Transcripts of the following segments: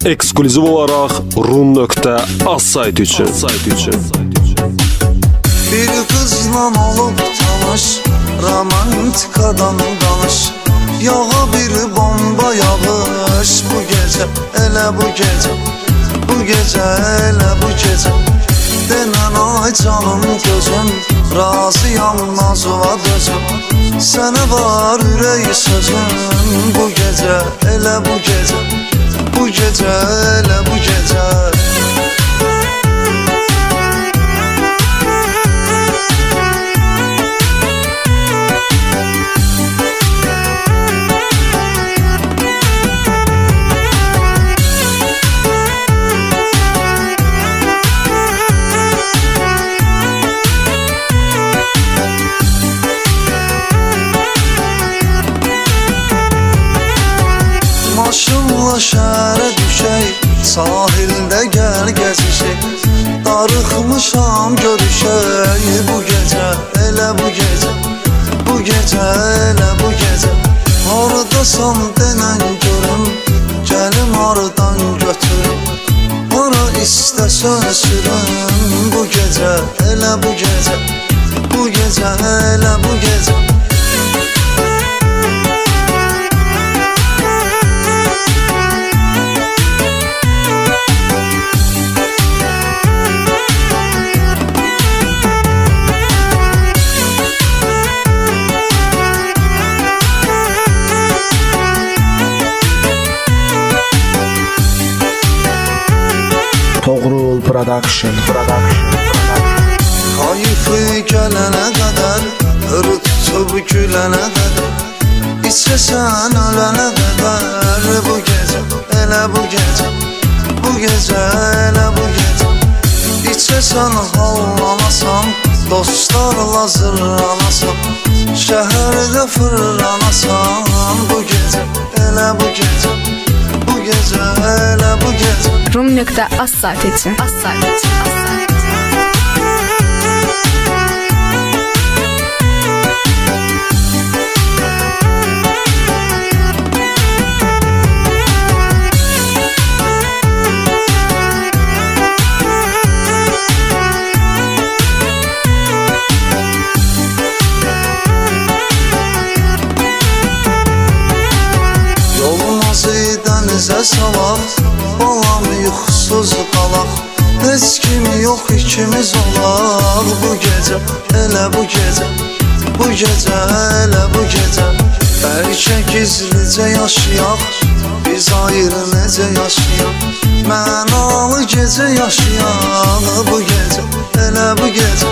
Eksklüziv olaraq Rum.az saytı üçün. Bir qızla olub tanış, romantikadan danış. Yağa bir bomba yağış bu gecə, elə bu gecə. Bu gecə, elə bu gecə. Denən ay canım gözüm, razıyam nazuva dözüm. Sənə var ürək sözüm, bu gecə, elə bu gecə. Bu gecə, elə bu gecə. Maşınla şəhərə düşək, sahildə gəl gəzişək. Darıxmışam görüşək, bu gecə, elə bu gecə. Bu gecə, elə bu gecə. Haradasan denən görüm, gəlim hardan götürüm. Hara istəsən sürüm, bu gecə, elə bu gecə. Bu gecə, elə bu gecə. Toğrul Production. Kayıfı gələnə qədər, tutub gülənə qədər. İçəsən ölənə qədər, bu gecə, elə bu gecə. Bu gecə, elə bu gecə. İçəsən hallanasan, dostlarla zırlanasan. Şəhərdə fırlanasan, bu gecə, elə bu gecə. Bu gecə, elə bu gecə. Rum.az saytı üçün. Dənizə salaq, balam yuxusuz qalaq. Heç kim yox ikimiz olaq, bu gecə, elə bu gecə. Bu gecə, elə bu gecə. Bəlkə gizlicə yaşayaq, biz ayrı necə yaşayaq. Mənalı gecə yaşayaq, bu gecə, elə bu gecə.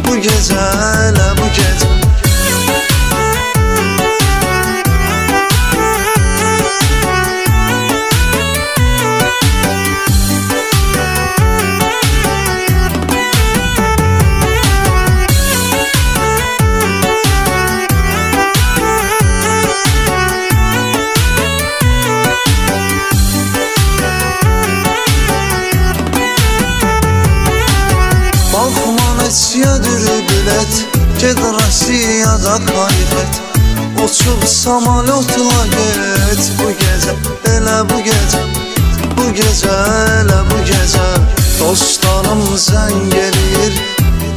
Bu gecə, elə bu gecə. Balxumanesiyadır bilet, ged Rusiyada kayıt et. Uçub samolyotla get, bu gecə, elə bu gecə. Bu gecə, elə bu gecə. Dostlarım zəng eləyir,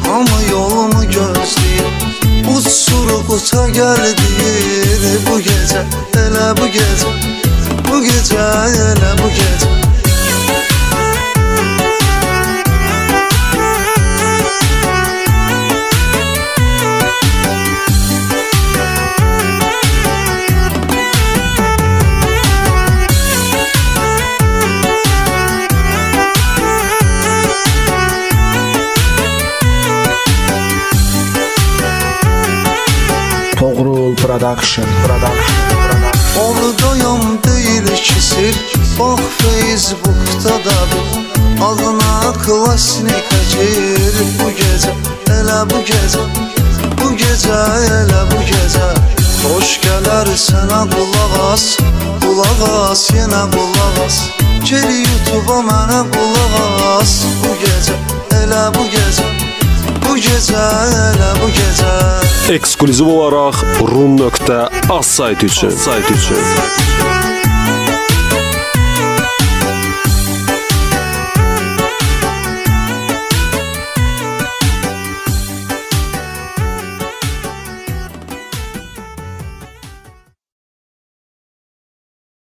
hamı yolumu gözləyir. Uçur quta gəl deyir, bu gecə, elə bu gecə. Bu gecə, elə bu gecə. Toğrul Production. Oradayam deyil ikisi, bax Facebook'da da bir. Adına klasika gir, bu gecə, elə bu gecə. Bu gecə, elə bu gecə. Xoş gələr sənə qulaq as, yenə qulaq as. Gel YouTube'a mənə qulaq as, bu gecə, elə bu gecə. Bu gecə, elə bu gecə. Eksklüziv olaraq Rum.az saytı üçün.